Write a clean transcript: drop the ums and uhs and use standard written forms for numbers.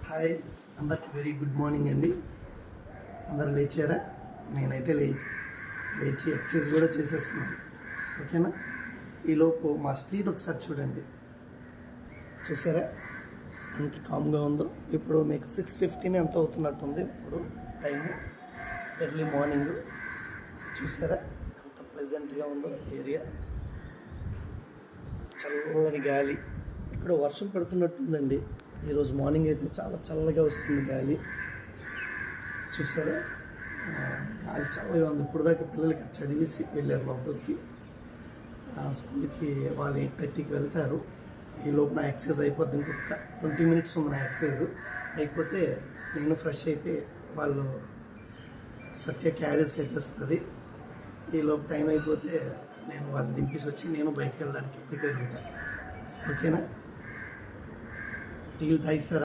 Hi, అందరికి very good morning అండి. అందరు లేచారా? నేనైతే లేచి ఎక్సర్సైజ్ కూడా చేసేస్తున్నాను. ఓకేనా? ఈలోపు మా స్ట్రీట్ ఒకసారి చూడండి. చూసారా ఎంత కామ్గా ఉందో? ఇప్పుడు మీకు 6:15 ఎంత అవుతున్నట్టుంది ఇప్పుడు టైము. Early morning. చూసారా ఎంత ప్లెజెంట్గా ఉందో ఏరియా. చల్లని గాలి. ఇక్కడ వర్షం పడుతున్నట్టుందండి. ఈరోజు మార్నింగ్ అయితే చాలా చల్లగా వస్తుంది గాలి. చూసారా గాలి చల్లగా ఉంది. ఇప్పుడు దాకా పిల్లలకి చదివేసి వెళ్ళారు లోపలికి. స్కూల్కి వాళ్ళు 8:30కి వెళ్తారు. ఈ లోపు నా ఎక్సర్సైజ్ అయిపోద్ది. ఇంకొక 20 minutes ఉంది నా ఎక్సర్సైజ్ అయిపోతే నేను ఫ్రెష్ అయిపోయి వాళ్ళు సత్య క్యారేజ్ కట్టేస్తుంది. ఈ లోపు టైం అయిపోతే నేను వాళ్ళని దింపేసి వచ్చి నేను బయటకు వెళ్ళడానికి ప్రిపేర్ ఉంటాను. ఓకేనా? టీలు తాగిస్తారా?